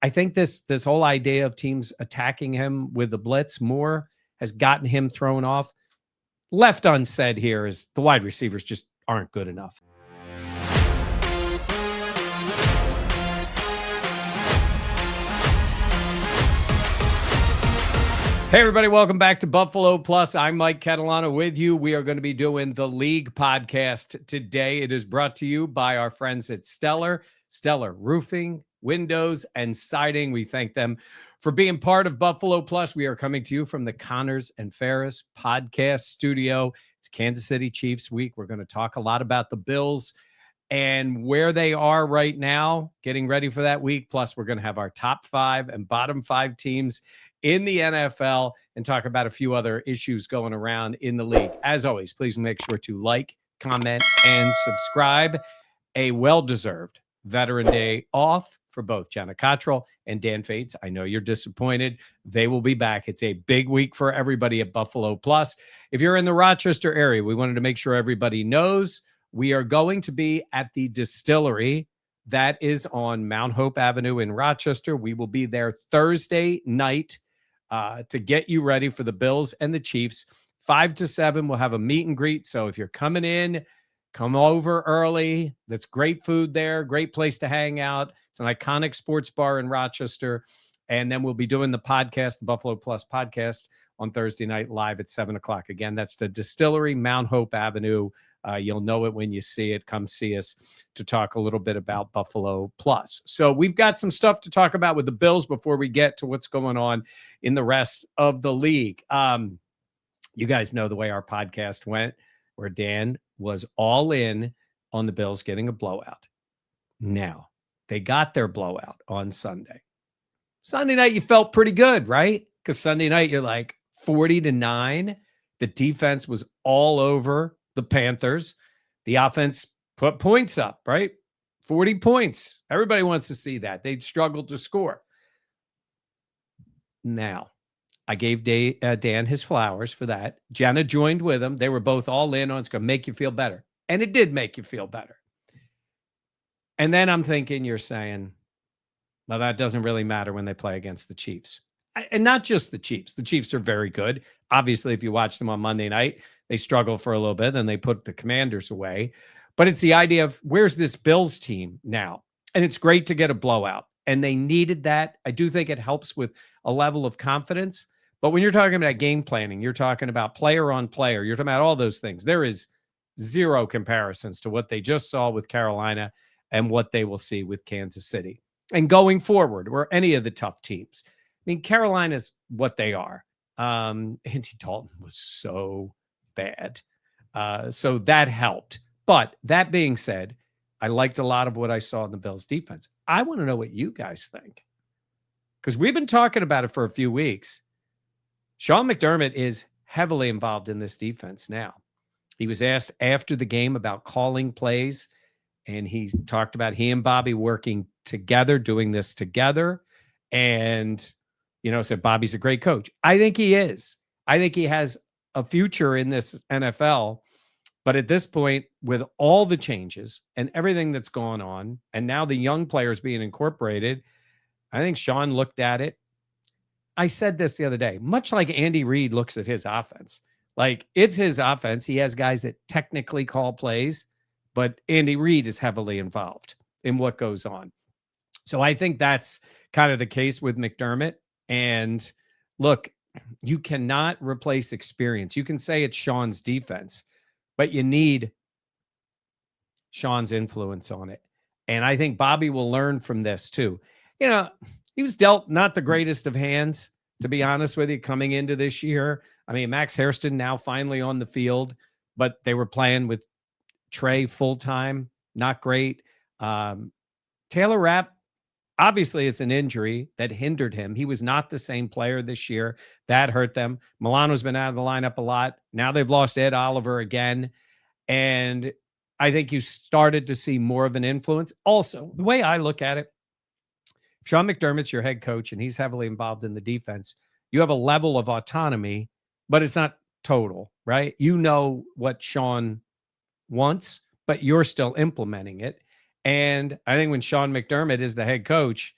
I think this whole idea of teams attacking him with the blitz more has gotten him thrown off. Left unsaid here is the wide receivers just aren't good enough. Hey, everybody, welcome back to Buffalo Plus. I'm Mike Catalano with you. We are going to be doing the League podcast today. It is brought to you by our friends at Stellar Roofing, Windows, and Siding. We thank them for being part of Buffalo Plus. We are coming to you from the Connors and Ferris podcast studio. It's Kansas City Chiefs week. We're going to talk a lot about the Bills and where they are right now, getting ready for that week. Plus, we're going to have our top 5 and bottom 5 teams in the NFL and talk about a few other issues going around in the league. As always, please make sure to like, comment, and subscribe. A well-deserved Veteran Day off for both Jenna Cottrell and Dan Fates. I know you're disappointed. They will be back. It's a big week for everybody at Buffalo Plus. If you're in the Rochester area, we wanted to make sure everybody knows we are going to be at the Distillery. That is on Mount Hope Avenue in Rochester. We will be there Thursday night to get you ready for the Bills and the Chiefs. 5 to 7, we'll have a meet and greet. So if you're coming in, come over early. That's great food there, great place to hang out. It's an iconic sports bar in Rochester. And then we'll be doing the podcast, the Buffalo Plus podcast, on Thursday night live at 7 o'clock. Again, that's the Distillery, Mount Hope Avenue. You'll know it when you see it. Come see us to talk a little bit about Buffalo Plus. So we've got some stuff to talk about with the Bills before we get to what's going on in the rest of the league. You guys know the way our podcast went, where Dan was all in on the Bills getting a blowout. Now, they got their blowout on Sunday. Sunday night, you felt pretty good, right? Because Sunday night, you're like 40-9. The defense was all over the Panthers. The offense put points up, right? 40 points. Everybody wants to see that. They struggled to score. Now, I gave Dan his flowers for that. Jenna joined with him. They were both all in on it's going to make you feel better. And it did make you feel better. And then I'm thinking you're saying, well, that doesn't really matter when they play against the Chiefs. And not just the Chiefs. The Chiefs are very good. Obviously, if you watch them on Monday night, they struggle for a little bit, and they put the Commanders away. But it's the idea of where's this Bills team now? And it's great to get a blowout. And they needed that. I do think it helps with a level of confidence. But when you're talking about game planning, you're talking about player on player, you're talking about all those things. There is zero comparisons to what they just saw with Carolina and what they will see with Kansas City. And going forward, or any of the tough teams. I mean, Carolina's what they are. Andy Dalton was so bad. So that helped. But that being said, I liked a lot of what I saw in the Bills defense. I want to know what you guys think, because we've been talking about it for a few weeks. Sean McDermott is heavily involved in this defense now. He was asked after the game about calling plays, and he talked about he and Bobby working together, doing this together. And, said Bobby's a great coach. I think he is. I think he has a future in this NFL. But at this point, with all the changes and everything that's gone on, and now the young players being incorporated, I think Sean looked at it. I said this the other day, much like Andy Reid looks at his offense. Like, it's his offense. He has guys that technically call plays, but Andy Reid is heavily involved in what goes on. So I think that's kind of the case with McDermott. And look, you cannot replace experience. You can say it's Sean's defense, but you need Sean's influence on it. And I think Bobby will learn from this too. He was dealt not the greatest of hands, to be honest with you, coming into this year. I mean, Max Hairston now finally on the field, but they were playing with Trey full-time. Not great. Taylor Rapp, obviously it's an injury that hindered him. He was not the same player this year. That hurt them. Milano's been out of the lineup a lot. Now they've lost Ed Oliver again. And I think you started to see more of an influence. Also, the way I look at it, Sean McDermott's your head coach and he's heavily involved in the defense. You have a level of autonomy, but it's not total, right? You know what Sean wants, but you're still implementing it. And I think when Sean McDermott is the head coach,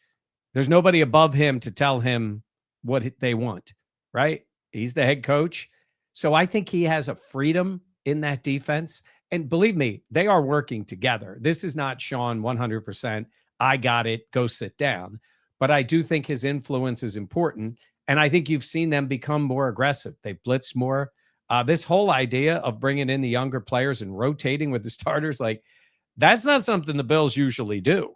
There's nobody above him to tell him what they want, right? He's the head coach. So I think he has a freedom in that defense. And believe me, they are working together. This is not Sean 100%. I got it. Go sit down. But I do think his influence is important. And I think you've seen them become more aggressive. They blitz more. This whole idea of bringing in the younger players and rotating with the starters, like that's not something the Bills usually do.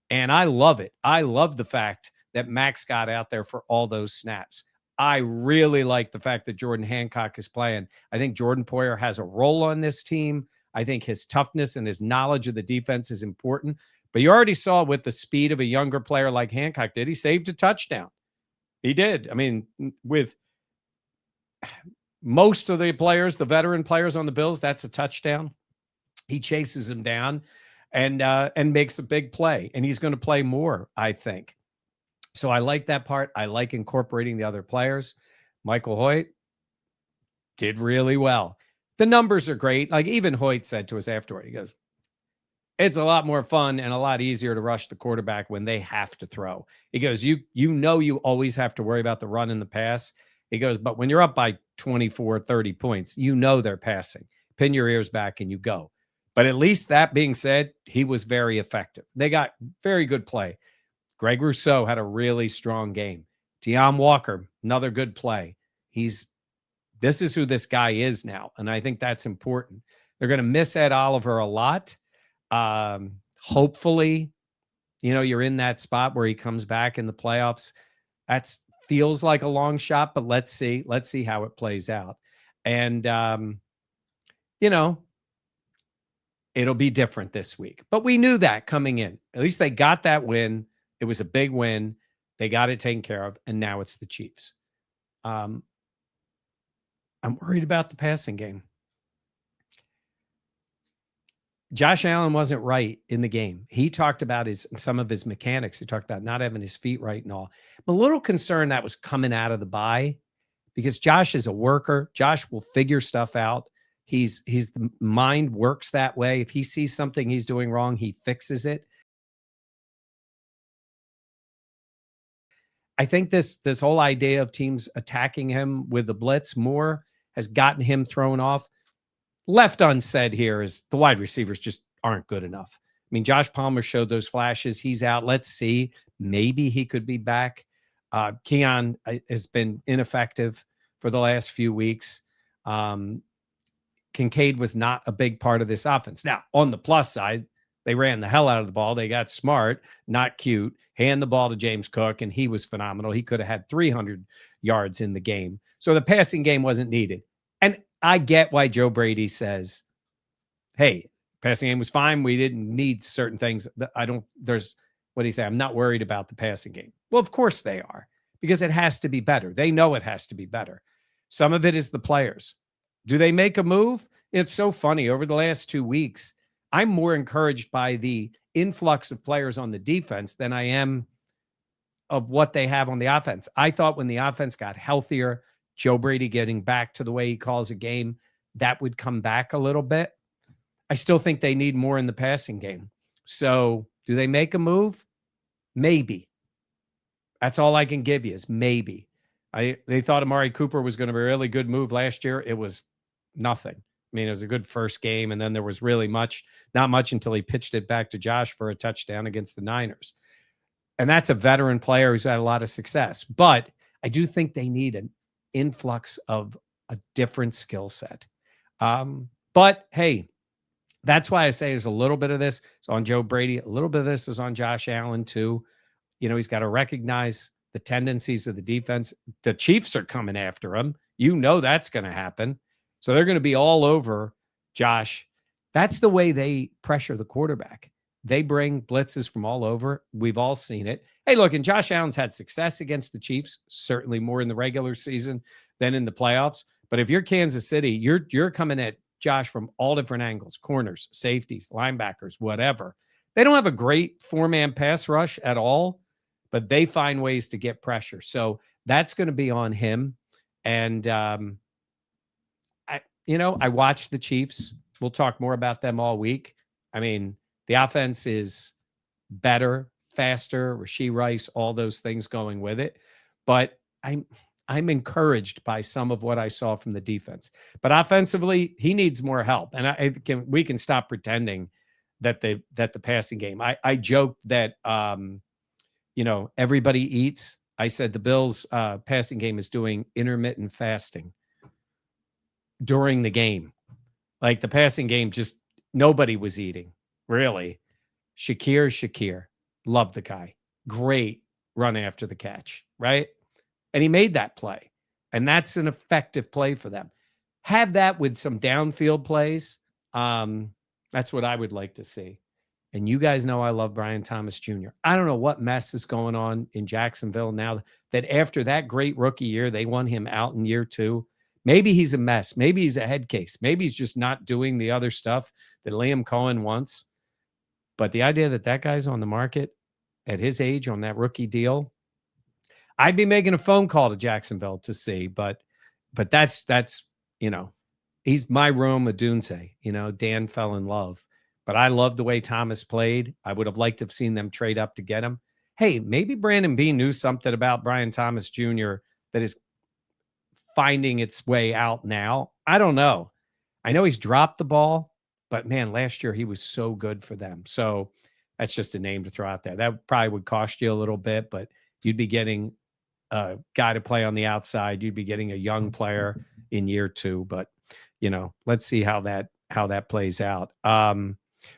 And I love it. I love the fact that Max got out there for all those snaps. I really like the fact that Jordan Hancock is playing. I think Jordan Poyer has a role on this team. I think his toughness and his knowledge of the defense is important. But you already saw with the speed of a younger player like Hancock did, he saved a touchdown. He did. I mean, with most of the players, the veteran players on the Bills, that's a touchdown. He chases him down and makes a big play. And he's going to play more, I think. So I like that part. I like incorporating the other players. Michael Hoyt did really well. The numbers are great. Like even Hoyt said to us afterward, he goes, it's a lot more fun and a lot easier to rush the quarterback when they have to throw. He goes, you always have to worry about the run and the pass. He goes, but when you're up by 24, 30 points, they're passing. Pin your ears back and you go. But at least that being said, he was very effective. They got very good play. Greg Rousseau had a really strong game. Deion Walker, another good play. This is who this guy is now. And I think that's important. They're going to miss Ed Oliver a lot. Hopefully, you're in that spot where he comes back in the playoffs. That feels like a long shot, but let's see how it plays out. And, it'll be different this week, but we knew that coming in. At least they got that win. It was a big win. They got it taken care of. And now it's the Chiefs. I'm worried about the passing game. Josh Allen wasn't right in the game. He talked about some of his mechanics. He talked about not having his feet right and all. I'm a little concerned that was coming out of the bye because Josh is a worker. Josh will figure stuff out. He's the mind works that way. If he sees something he's doing wrong, he fixes it. I think this whole idea of teams attacking him with the blitz more has gotten him thrown off. Left unsaid here is the wide receivers just aren't good enough. I mean, Josh Palmer showed those flashes. He's out. Let's see. Maybe he could be back. Keon has been ineffective for the last few weeks. Kincaid was not a big part of this offense. Now, on the plus side, they ran the hell out of the ball. They got smart, not cute. Hand the ball to James Cook, and he was phenomenal. He could have had 300 yards in the game. So the passing game wasn't needed. And I get why Joe Brady says, hey, passing game was fine. We didn't need certain things. What do you say? I'm not worried about the passing game. Well, of course they are, because it has to be better. They know it has to be better. Some of it is the players. Do they make a move? It's so funny. Over the last 2 weeks, I'm more encouraged by the influx of players on the defense than I am of what they have on the offense. I thought when the offense got healthier, Joe Brady getting back to the way he calls a game, that would come back a little bit. I still think they need more in the passing game. So do they make a move? Maybe. That's all I can give you is maybe. They thought Amari Cooper was going to be a really good move last year. It was nothing. I mean, it was a good first game, and then there was really not much until he pitched it back to Josh for a touchdown against the Niners. And that's a veteran player who's had a lot of success. But I do think they need an influx of a different skill set. But hey, that's why I say there's a little bit of this is on Joe Brady. A little bit of this is on Josh Allen too. He's got to recognize the tendencies of the defense. The Chiefs are coming after him. That's going to happen. So they're going to be all over Josh. That's the way they pressure the quarterback. They bring blitzes from all over. We've all seen it. Hey, look, and Josh Allen's had success against the Chiefs, certainly more in the regular season than in the playoffs. But if you're Kansas City, you're coming at Josh from all different angles, corners, safeties, linebackers, whatever. They don't have a great four-man pass rush at all, but they find ways to get pressure. So that's going to be on him. And, I watched the Chiefs. We'll talk more about them all week. I mean, the offense is better faster, Rashee Rice, all those things going with it. But I'm encouraged by some of what I saw from the defense. But offensively, he needs more help. And we can stop pretending that the passing game. I joked that everybody eats. I said the Bills passing game is doing intermittent fasting during the game. Like the passing game, just nobody was eating, really. Shakir, love the guy. Great run after the catch, right? And he made that play. And that's an effective play for them. Have that with some downfield plays. That's what I would like to see. And you guys know I love Brian Thomas Jr. I don't know what mess is going on in Jacksonville now that after that great rookie year, they won him out in year 2. Maybe he's a mess. Maybe he's a head case. Maybe he's just not doing the other stuff that Liam Cohen wants. But the idea that guy's on the market at his age on that rookie deal, I'd be making a phone call to Jacksonville to see. But that's he's my Rome Odunze. Dan fell in love. But I love the way Thomas played. I would have liked to have seen them trade up to get him. Hey, maybe Brandon Beane knew something about Brian Thomas Jr. that is finding its way out now. I don't know. I know he's dropped the ball, but man, last year he was so good for them. So that's just a name to throw out there. That probably would cost you a little bit, but you'd be getting a guy to play on the outside. You'd be getting a young player in year 2, but let's see how that plays out.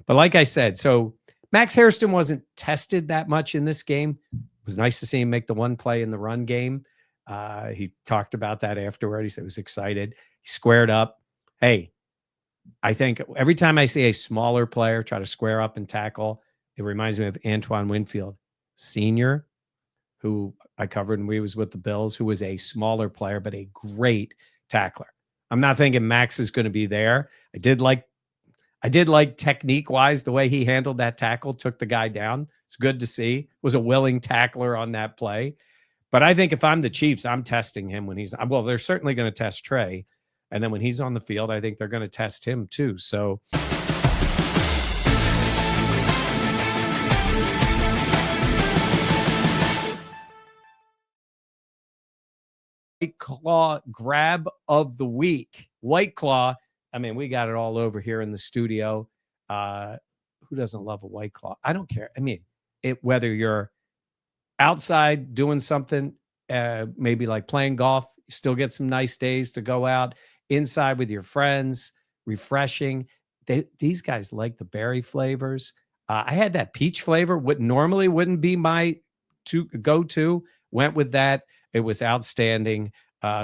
But like I said, so Max Hairston wasn't tested that much in this game. It was nice to see him make the one play in the run game. He talked about that afterward. He said he was excited. He squared up. Hey, I think every time I see a smaller player try to square up and tackle, it reminds me of Antoine Winfield Sr., who I covered when he was with the Bills, who was a smaller player, but a great tackler. I'm not thinking Max is going to be there. I did like technique-wise the way he handled that tackle, took the guy down. It's good to see. Was a willing tackler on that play. But I think if I'm the Chiefs, I'm testing him when they're certainly going to test Trey. And then when he's on the field, I think they're going to test him too. So White Claw grab of the week. White Claw. I mean, we got it all over here in the studio. Who doesn't love a White Claw? I don't care. I mean, whether you're outside doing something, maybe like playing golf, you still get some nice days to go out inside with your friends, refreshing. These guys like the berry flavors. I had that peach flavor, what normally wouldn't be my go-to, went with that. It was outstanding.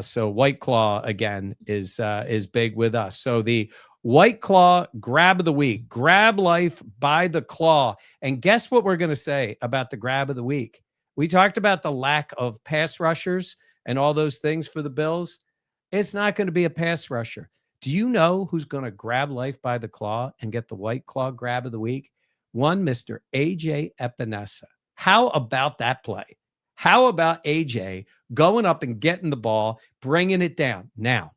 So White Claw again is big with us. So the White Claw grab of the week, grab life by the claw. And guess what we're going to say about the grab of the week? We talked about the lack of pass rushers and all those things for the Bills. It's not going to be a pass rusher. Do you know who's going to grab life by the claw and get the White Claw grab of the week? One Mr. AJ Epinesa. How about that play? How about AJ going up and getting the ball, bringing it down? Now,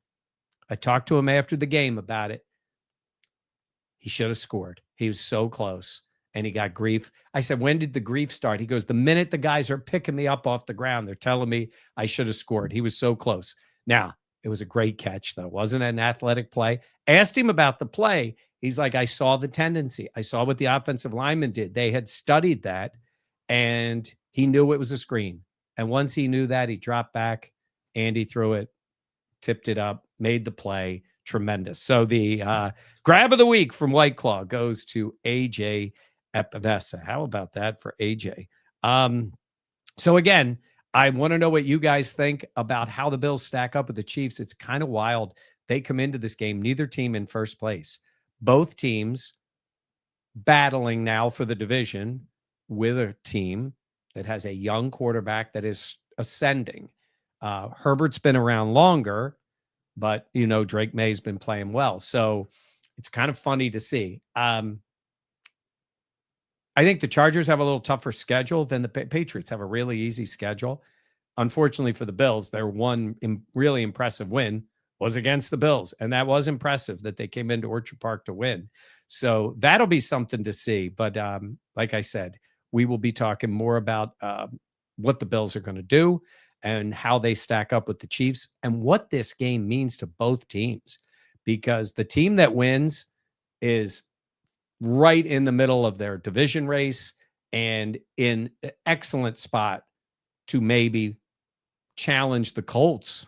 I talked to him after the game about it. He should have scored. He was so close, and he got grief. I said, when did the grief start? He goes, the minute the guys are picking me up off the ground, they're telling me I should have scored. He was so close. Now, it was a great catch, though. Wasn't an athletic play. Asked him about the play. He's like, I saw the tendency. I saw what the offensive lineman did. They had studied that, and he knew it was a screen. And once he knew that, he dropped back. Andy threw it, tipped it up, made the play. Tremendous. So the grab of the week from White Claw goes to AJ Epinesa. How about that for AJ? So again, I want to know what you guys think about how the Bills stack up with the Chiefs. It's kind of wild. They come into this game, neither team in first place. Both teams battling now for the division with a team that has a young quarterback that is ascending. Herbert's been around longer, but, Drake May's been playing well. So it's kind of funny to see. I think the Chargers have a little tougher schedule than the Patriots have a really easy schedule. Unfortunately for the Bills, their one really impressive win was against the Bills. And that was impressive that they came into Orchard Park to win. So that'll be something to see. But like I said, we will be talking more about what the Bills are going to do and how they stack up with the Chiefs and what this game means to both teams, because the team that wins is right in the middle of their division race and in an excellent spot to maybe challenge the Colts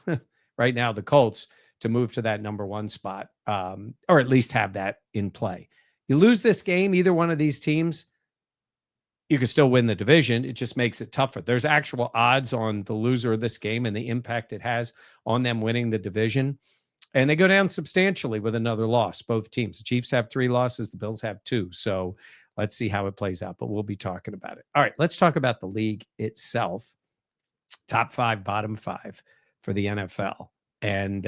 right now, the Colts, to move to that number one spot, or at least have that in play. You lose this game, either one of these teams, you can still win the division. It just makes it tougher. There's actual odds on the loser of this game and the impact it has on them winning the division. And they go down substantially with another loss, both teams. The Chiefs have 3 losses. The Bills have 2. So let's see how it plays out, but we'll be talking about it. All right, let's talk about the league itself. Top 5, bottom 5 for the NFL. And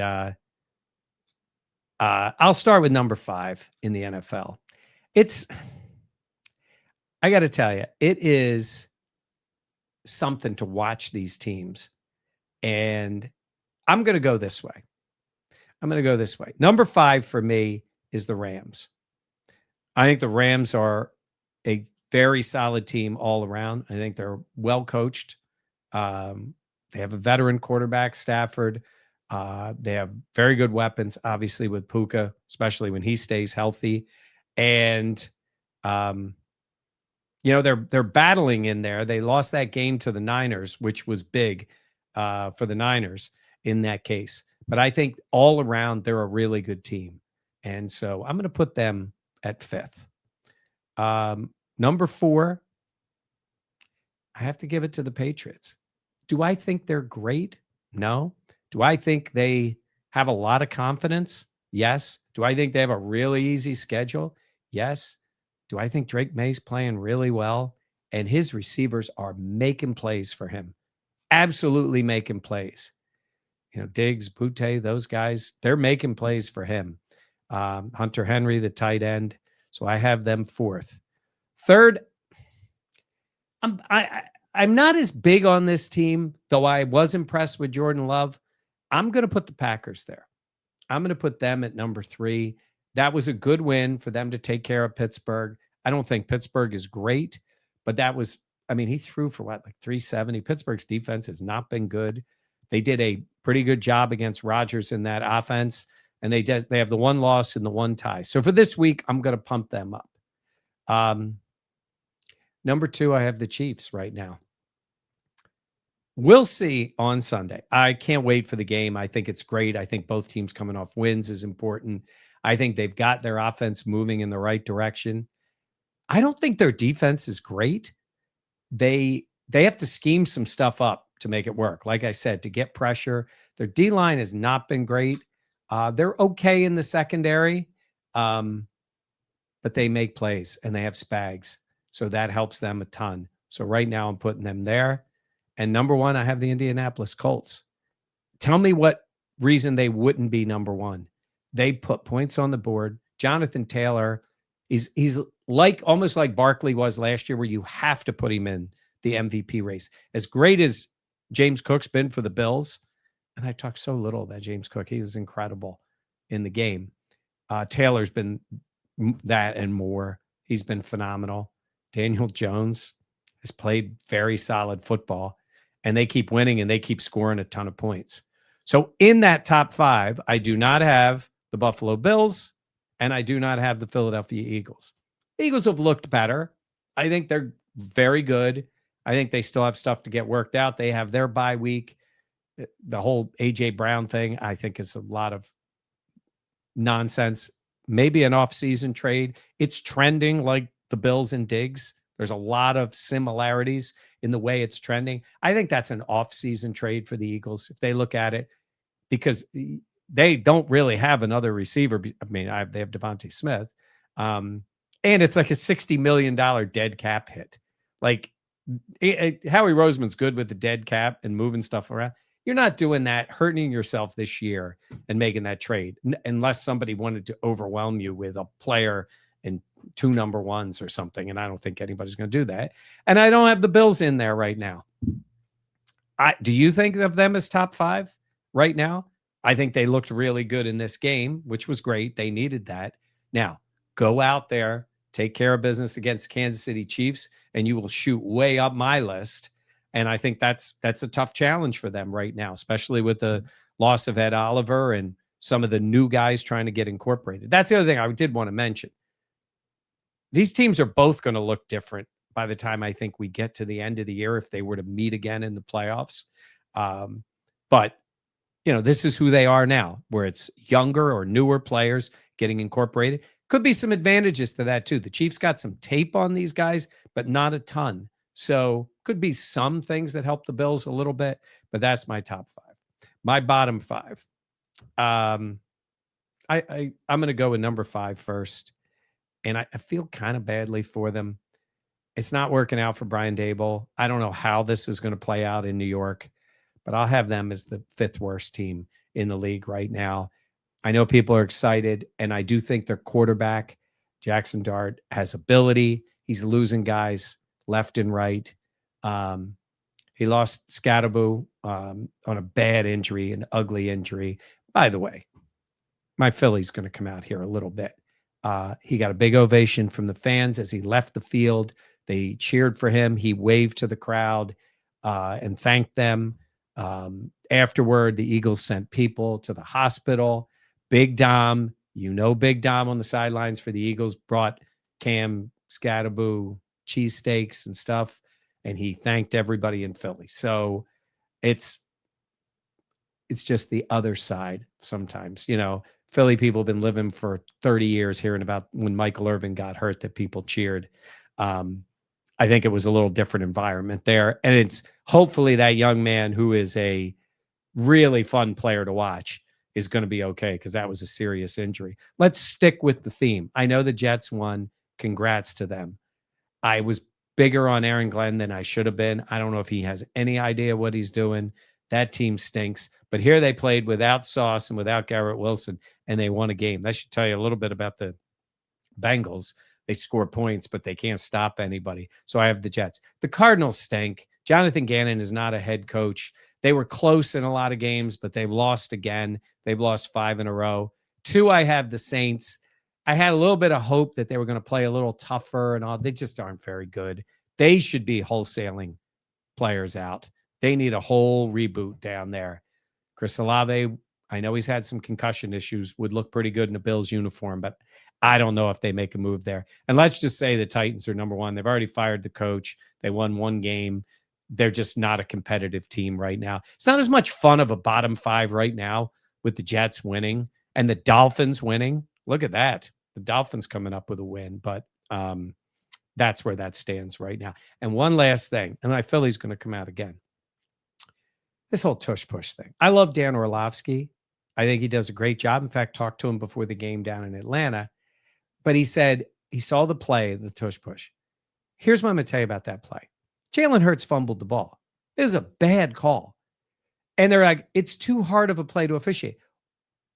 I'll start with number 5 in the NFL. I got to tell you, it is something to watch these teams. And I'm going to go this way. Number 5 for me is the Rams. I think the Rams are a very solid team all around. I think they're well coached. They have a veteran quarterback, Stafford. They have very good weapons, obviously, with Puka, especially when he stays healthy. And they're battling in there. They lost that game to the Niners, which was big for the Niners in that case. But I think all around, they're a really good team. And so I'm going to put them at 5th. Number 4, I have to give it to the Patriots. Do I think they're great? No. Do I think they have a lot of confidence? Yes. Do I think they have a really easy schedule? Yes. Do I think Drake May's playing really well? And his receivers are making plays for him. Absolutely making plays. Diggs, Butte, those guys, they're making plays for him. Hunter Henry, the tight end. So I have them 4th. 3rd, I'm not as big on this team, though I was impressed with Jordan Love. I'm going to put the Packers there. I'm going to put them at number 3. That was a good win for them to take care of Pittsburgh. I don't think Pittsburgh is great, but he threw for like 370. Pittsburgh's defense has not been good. They did a pretty good job against Rodgers in that offense, and they have the 1 loss and the 1 tie. So for this week, I'm going to pump them up. Number 2, I have the Chiefs right now. We'll see on Sunday. I can't wait for the game. I think it's great. I think both teams coming off wins is important. I think they've got their offense moving in the right direction. I don't think their defense is great. They have to scheme some stuff up to make it work. Like I said, to get pressure. Their D-line has not been great. They're okay in the secondary, but they make plays and they have Spags. So that helps them a ton. So right now I'm putting them there. And number 1, I have the Indianapolis Colts. Tell me what reason they wouldn't be number 1. They put points on the board. Jonathan Taylor, he's almost like Barkley was last year, where you have to put him in the MVP race. As great as James Cook's been for the Bills, and I talk so little about James Cook. He was incredible in the game. Taylor's been that and more. He's been phenomenal. Daniel Jones has played very solid football, and they keep winning and they keep scoring a ton of points. So in that top 5, I do not have the Buffalo Bills, and I do not have the Philadelphia Eagles. The Eagles have looked better. I think they're very good. I think they still have stuff to get worked out. They have their bye week. The whole A.J. Brown thing, I think, is a lot of nonsense. Maybe an off-season trade. It's trending like the Bills and Diggs. There's a lot of similarities in the way it's trending. I think that's an off-season trade for the Eagles if they look at it, because they don't really have another receiver. They have Devontae Smith, and it's like a $60 million dead cap hit. Like Howie Roseman's good with the dead cap and moving stuff around. You're not doing that, hurting yourself this year and making that trade, unless somebody wanted to overwhelm you with a player and 2 number 1s or something. And I don't think anybody's going to do that. And I don't have the Bills in there right now. Do you think of them as top 5 right now? I think they looked really good in this game, which was great. They needed that. Now, go out there take care of business against Kansas City Chiefs, and you will shoot way up my list. And I think that's a tough challenge for them right now, especially with the loss of Ed Oliver and some of the new guys trying to get incorporated. That's the other thing I did want to mention. These teams are both going to look different by the time I think we get to the end of the year if they were to meet again in the playoffs. But, this is who they are now, where it's younger or newer players getting incorporated. Could be some advantages to that, too. The Chiefs got some tape on these guys, but not a ton. So could be some things that help the Bills a little bit, but that's my top 5. My bottom 5. I'm going to go with number 5 first. And I feel kind of badly for them. It's not working out for Brian Daboll. I don't know how this is going to play out in New York, but I'll have them as the 5th worst team in the league right now. I know people are excited, and I do think their quarterback, Jackson Dart, has ability. He's losing guys left and right. He lost Scatterbo on a bad injury, an ugly injury. By the way, my Philly's going to come out here a little bit. He got a big ovation from the fans as he left the field. They cheered for him. He waved to the crowd and thanked them. Afterward, the Eagles sent people to the hospital. Big Dom, Big Dom on the sidelines for the Eagles, brought Cam Scatterbo cheesesteaks and stuff, and he thanked everybody in Philly. So it's just the other side sometimes. Philly people have been living for 30 years hearing about when Michael Irvin got hurt that people cheered. I think it was a little different environment there. And it's hopefully that young man who is a really fun player to watch is going to be okay, because that was a serious injury. Let's stick with the theme. I know the Jets won. Congrats to them. I was bigger on Aaron Glenn than I should have been. I don't know if he has any idea what he's doing. That team stinks. But here they played without Sauce and without Garrett Wilson, and they won a game. That should tell you a little bit about the Bengals. They score points, but they can't stop anybody. So I have the Jets. The Cardinals stink. Jonathan Gannon is not a head coach. They were close in a lot of games, but they've lost again. They've lost 5 in a row. 2, I have the Saints. I had a little bit of hope that they were going to play a little tougher and all. They just aren't very good. They should be wholesaling players out. They need a whole reboot down there. Chris Olave, I know he's had some concussion issues, would look pretty good in a Bills uniform, but I don't know if they make a move there. And let's just say the Titans are number 1. They've already fired the coach. They won 1 game. They're just not a competitive team right now. It's not as much fun of a bottom 5 right now with the Jets winning and the Dolphins winning. Look at that. The Dolphins coming up with a win, but that's where that stands right now. And one last thing, and my Philly's going to come out again. This whole tush push thing. I love Dan Orlovsky. I think he does a great job. In fact, talked to him before the game down in Atlanta. But he said he saw the play, the tush push. Here's what I'm going to tell you about that play. Jalen Hurts fumbled the ball. It is a bad call. And they're like, it's too hard of a play to officiate.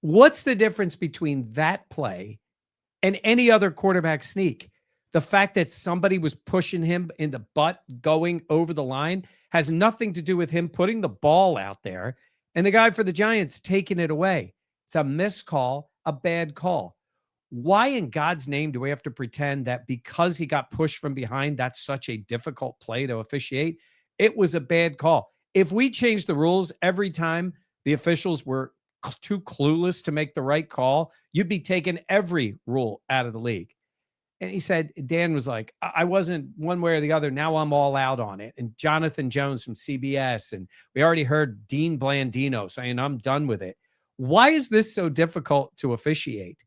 What's the difference between that play and any other quarterback sneak? The fact that somebody was pushing him in the butt going over the line has nothing to do with him putting the ball out there and the guy for the Giants taking it away. It's a missed call, a bad call. Why in God's name do we have to pretend that because he got pushed from behind, that's such a difficult play to officiate? It was a bad call. If we changed the rules every time the officials were too clueless to make the right call, you'd be taking every rule out of the league. And he said, Dan was like, I wasn't one way or the other. Now I'm all out on it. And Jonathan Jones from CBS. And we already heard Dean Blandino saying, I'm done with it. Why is this so difficult to officiate?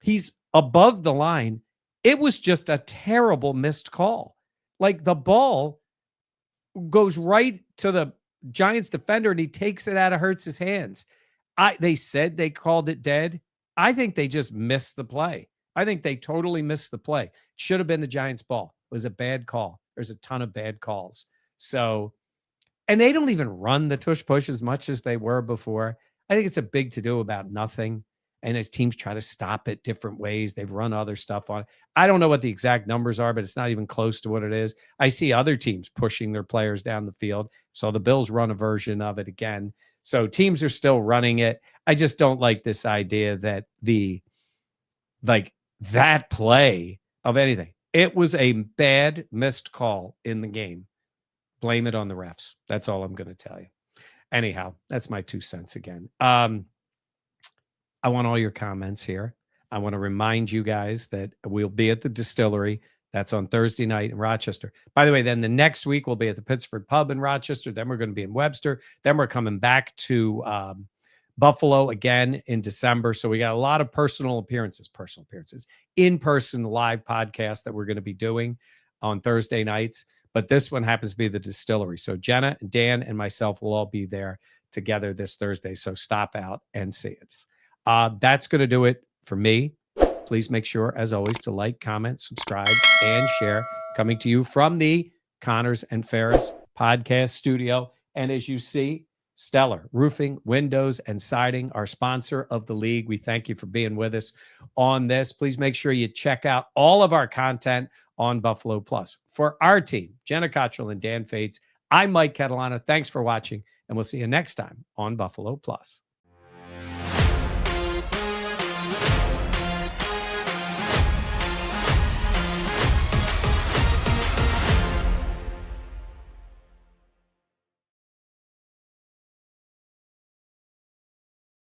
He's above the line. It was just a terrible missed call. Like the ball goes right to the Giants defender and he takes it out of Hurts' hands. They said they called it dead. I think they just missed the play. I think they totally missed the play. Should have been the Giants' ball. It was a bad call. There's a ton of bad calls. So, and they don't even run the tush push as much as they were before. I think it's a big to-do about nothing. And as teams try to stop it different ways, they've run other stuff on it. I don't know what the exact numbers are, but it's not even close to what it is. I see other teams pushing their players down the field. So the Bills run a version of it again. So teams are still running it. I just don't like this idea that that play of anything. It was a bad missed call in the game. Blame it on the refs. That's all I'm going to tell you. Anyhow, that's my 2 cents again. I want all your comments here. I want to remind you guys that we'll be at the Distillery. That's on Thursday night in Rochester. By the way, then the next week we'll be at the Pittsford Pub in Rochester. Then we're going to be in Webster. Then we're coming back to Buffalo again in December. So we got a lot of personal appearances, in-person live podcasts that we're going to be doing on Thursday nights. But this one happens to be the Distillery. So Jenna, Dan, and myself will all be there together this Thursday. So stop out and see us. That's going to do it for me. Please make sure, as always, to like, comment, subscribe, and share. Coming to you from the Connors and Ferris podcast studio. And as you see, Stellar Roofing, Windows, and Siding, our sponsor of the league. We thank you for being with us on this. Please make sure you check out all of our content on Buffalo Plus. For our team, Jenna Cottrell and Dan Fates, I'm Mike Catalana. Thanks for watching, and we'll see you next time on Buffalo Plus.